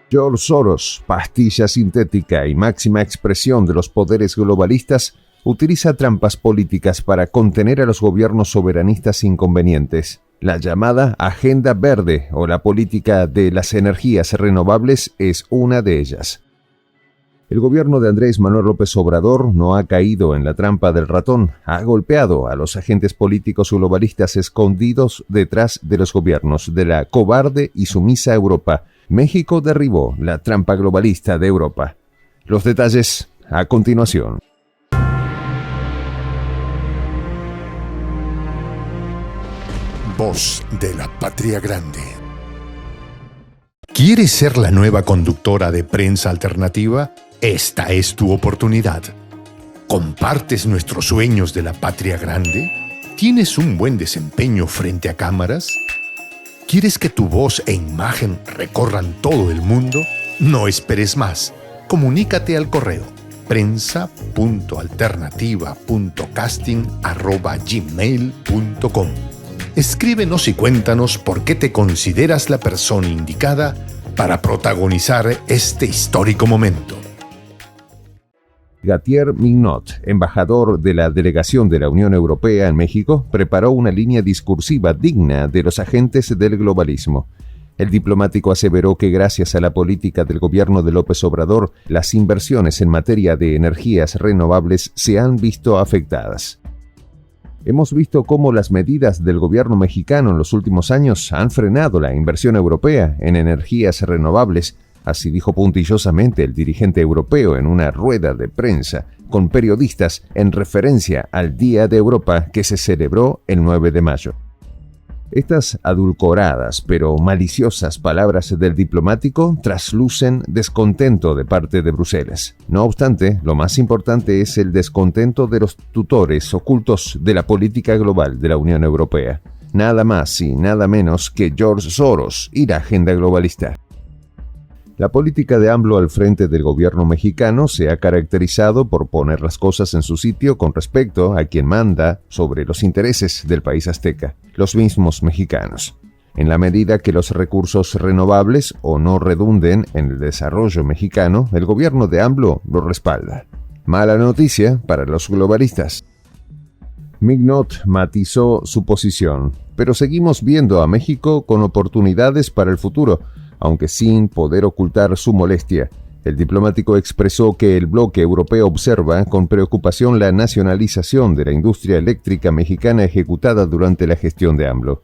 George Soros, pastilla sintética y máxima expresión de los poderes globalistas, utiliza trampas políticas para contener a los gobiernos soberanistas inconvenientes. La llamada Agenda Verde o la política de las energías renovables es una de ellas. El gobierno de Andrés Manuel López Obrador no ha caído en la trampa del ratón, ha golpeado a los agentes políticos globalistas escondidos detrás de los gobiernos de la cobarde y sumisa Europa. México derribó la trampa globalista de Europa. Los detalles a continuación. Voz de la Patria Grande. ¿Quieres ser la nueva conductora de Prensa Alternativa? Esta es tu oportunidad. ¿Compartes nuestros sueños de la Patria Grande? ¿Tienes un buen desempeño frente a cámaras? ¿Quieres que tu voz e imagen recorran todo el mundo? No esperes más. Comunícate al correo prensa.alternativa.casting@gmail.com. Escríbenos y cuéntanos por qué te consideras la persona indicada para protagonizar este histórico momento. Gautier Mignot, embajador de la delegación de la Unión Europea en México, preparó una línea discursiva digna de los agentes del globalismo. El diplomático aseveró que gracias a la política del gobierno de López Obrador, las inversiones en materia de energías renovables se han visto afectadas. Hemos visto cómo las medidas del gobierno mexicano en los últimos años han frenado la inversión europea en energías renovables. Así dijo puntillosamente el dirigente europeo en una rueda de prensa con periodistas en referencia al Día de Europa que se celebró el 9 de mayo. Estas adulcoradas pero maliciosas palabras del diplomático traslucen descontento de parte de Bruselas. No obstante, lo más importante es el descontento de los tutores ocultos de la política global de la Unión Europea. Nada más y nada menos que George Soros y la agenda globalista. La política de AMLO al frente del gobierno mexicano se ha caracterizado por poner las cosas en su sitio con respecto a quien manda sobre los intereses del país azteca, los mismos mexicanos. En la medida que los recursos renovables o no redunden en el desarrollo mexicano, el gobierno de AMLO lo respalda. Mala noticia para los globalistas. Mignot matizó su posición, pero seguimos viendo a México con oportunidades para el futuro, aunque sin poder ocultar su molestia. El diplomático expresó que el bloque europeo observa con preocupación la nacionalización de la industria eléctrica mexicana ejecutada durante la gestión de AMLO.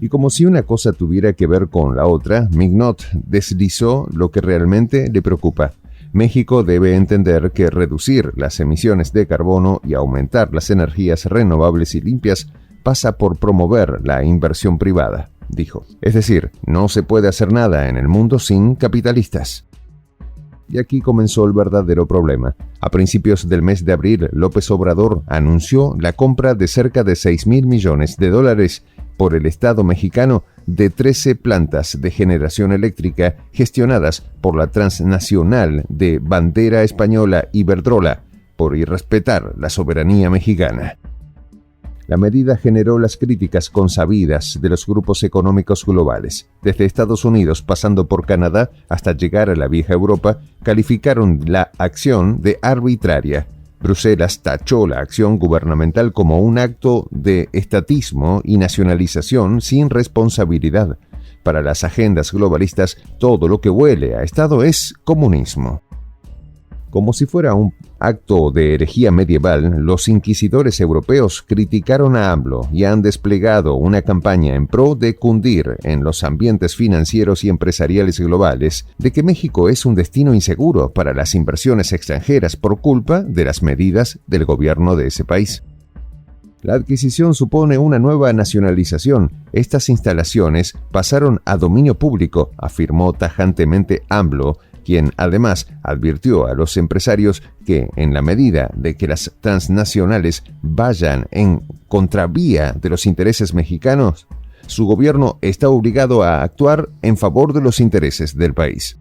Y como si una cosa tuviera que ver con la otra, Mignot deslizó lo que realmente le preocupa. México debe entender que reducir las emisiones de carbono y aumentar las energías renovables y limpias pasa por promover la inversión privada, dijo. Es decir, no se puede hacer nada en el mundo sin capitalistas. Y aquí comenzó el verdadero problema. A principios del mes de abril, López Obrador anunció la compra de cerca de $6,000 millones por el Estado mexicano de 13 plantas de generación eléctrica gestionadas por la transnacional de bandera española Iberdrola, por irrespetar la soberanía mexicana. La medida generó las críticas consabidas de los grupos económicos globales. Desde Estados Unidos, pasando por Canadá, hasta llegar a la vieja Europa, calificaron la acción de arbitraria. Bruselas tachó la acción gubernamental como un acto de estatismo y nacionalización sin responsabilidad. Para las agendas globalistas, todo lo que huele a Estado es comunismo. Como si fuera un acto de herejía medieval, los inquisidores europeos criticaron a AMLO y han desplegado una campaña en pro de cundir en los ambientes financieros y empresariales globales de que México es un destino inseguro para las inversiones extranjeras por culpa de las medidas del gobierno de ese país. La adquisición supone una nueva nacionalización. Estas instalaciones pasaron a dominio público, afirmó tajantemente AMLO, quien además advirtió a los empresarios que, en la medida de que las transnacionales vayan en contravía de los intereses mexicanos, su gobierno está obligado a actuar en favor de los intereses del país.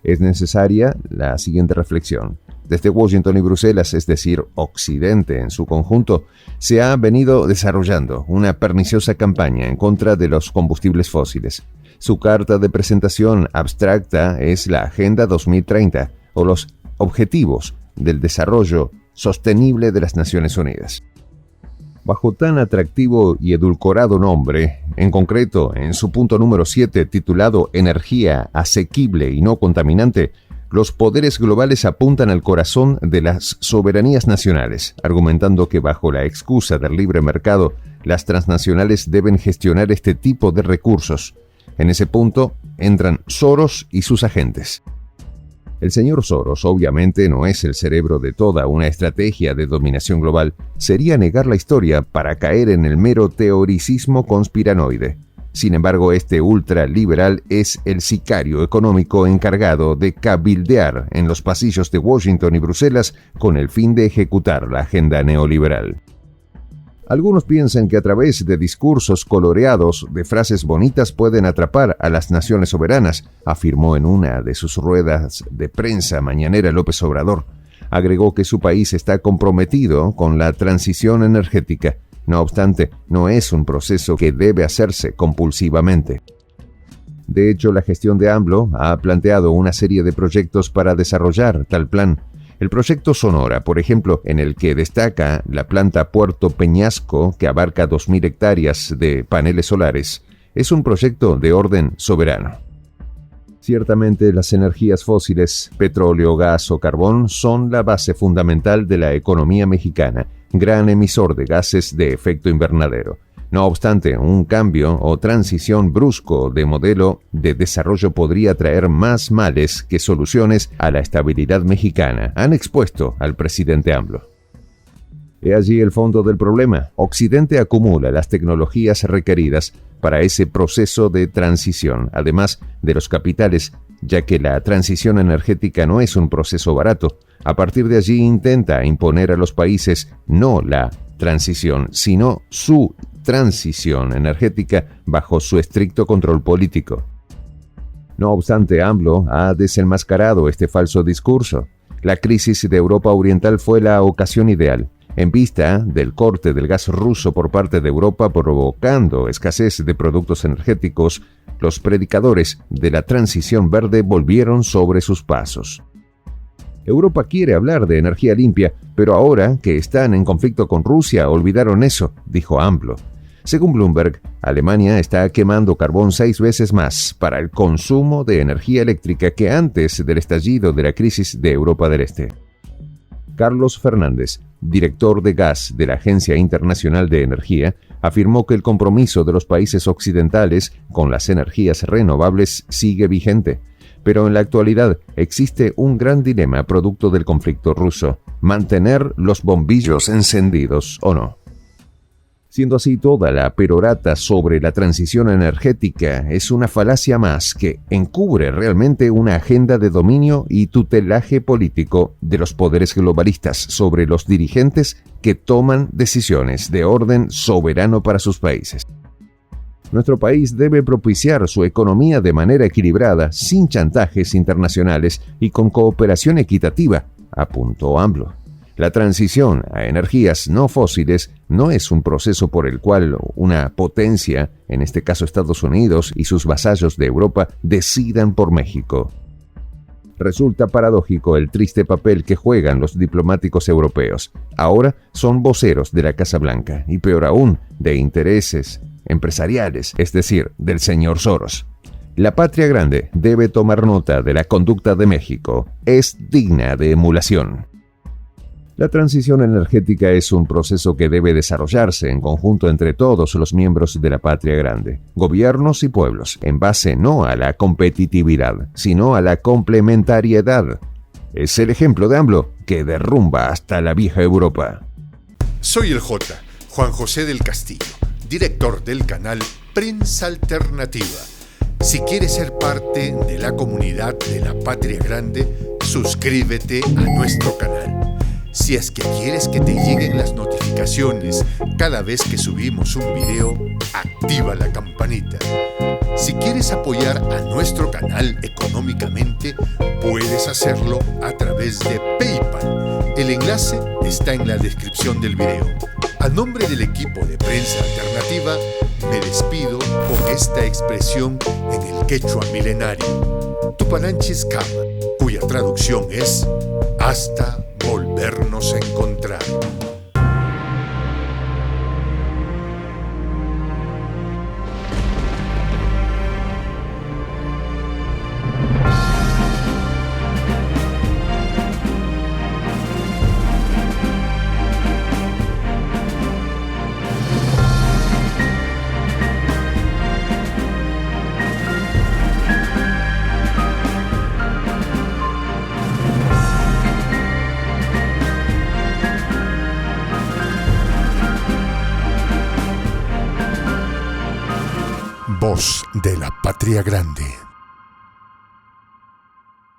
Es necesaria la siguiente reflexión. Desde Washington y Bruselas, es decir, Occidente en su conjunto, se ha venido desarrollando una perniciosa campaña en contra de los combustibles fósiles. Su carta de presentación abstracta es la Agenda 2030 o los Objetivos del Desarrollo Sostenible de las Naciones Unidas. Bajo tan atractivo y edulcorado nombre, en concreto en su punto número 7 titulado Energía asequible y no contaminante, los poderes globales apuntan al corazón de las soberanías nacionales, argumentando que bajo la excusa del libre mercado, las transnacionales deben gestionar este tipo de recursos. En ese punto entran Soros y sus agentes. El señor Soros obviamente no es el cerebro de toda una estrategia de dominación global. Sería negar la historia para caer en el mero teoricismo conspiranoide. Sin embargo, este ultraliberal es el sicario económico encargado de cabildear en los pasillos de Washington y Bruselas con el fin de ejecutar la agenda neoliberal. Algunos piensan que a través de discursos coloreados, de frases bonitas, pueden atrapar a las naciones soberanas, afirmó en una de sus ruedas de prensa mañanera López Obrador. Agregó que su país está comprometido con la transición energética. No obstante, no es un proceso que debe hacerse compulsivamente. De hecho, la gestión de AMLO ha planteado una serie de proyectos para desarrollar tal plan. El proyecto Sonora, por ejemplo, en el que destaca la planta Puerto Peñasco, que abarca 2.000 hectáreas de paneles solares, es un proyecto de orden soberano. Ciertamente, las energías fósiles, petróleo, gas o carbón, son la base fundamental de la economía mexicana, gran emisor de gases de efecto invernadero. No obstante, un cambio o transición brusco de modelo de desarrollo podría traer más males que soluciones a la estabilidad mexicana, han expuesto al presidente AMLO. He allí el fondo del problema. Occidente acumula las tecnologías requeridas para ese proceso de transición, además de los capitales, ya que la transición energética no es un proceso barato. A partir de allí intenta imponer a los países no la transición, sino su transición energética bajo su estricto control político. No obstante, AMLO ha desenmascarado este falso discurso. La crisis de Europa Oriental fue la ocasión ideal, en vista del corte del gas ruso por parte de Europa provocando escasez de productos energéticos. Los predicadores de la transición verde volvieron sobre sus pasos. Europa quiere hablar de energía limpia, pero ahora que están en conflicto con Rusia olvidaron eso, dijo AMLO. Según Bloomberg, Alemania está quemando carbón 6 veces más para el consumo de energía eléctrica que antes del estallido de la crisis de Europa del Este. Carlos Fernández, director de gas de la Agencia Internacional de Energía, afirmó que el compromiso de los países occidentales con las energías renovables sigue vigente. Pero en la actualidad existe un gran dilema producto del conflicto ruso: mantener los bombillos encendidos o no. Siendo así, toda la perorata sobre la transición energética es una falacia más que encubre realmente una agenda de dominio y tutelaje político de los poderes globalistas sobre los dirigentes que toman decisiones de orden soberano para sus países. Nuestro país debe propiciar su economía de manera equilibrada, sin chantajes internacionales y con cooperación equitativa, apuntó AMLO. La transición a energías no fósiles no es un proceso por el cual una potencia, en este caso Estados Unidos y sus vasallos de Europa, decidan por México. Resulta paradójico el triste papel que juegan los diplomáticos europeos. Ahora son voceros de la Casa Blanca y, peor aún, de intereses empresariales, es decir, del señor Soros. La patria grande debe tomar nota de la conducta de México. Es digna de emulación. La transición energética es un proceso que debe desarrollarse en conjunto entre todos los miembros de la patria grande, gobiernos y pueblos, en base no a la competitividad, sino a la complementariedad. Es el ejemplo de AMLO que derrumba hasta la vieja Europa. Soy el J, Juan José del Castillo, director del canal Prensa Alternativa. Si quieres ser parte de la comunidad de la Patria Grande, suscríbete a nuestro canal. Si es que quieres que te lleguen las notificaciones cada vez que subimos un video, activa la campanita. Si quieres apoyar a nuestro canal económicamente, puedes hacerlo a través de PayPal. El enlace está en la descripción del video. A nombre del equipo de Prensa Alternativa, me despido con esta expresión en el quechua milenario, Tupananchis Kama, cuya traducción es hasta volvernos a encontrar. Voz de la Patria Grande.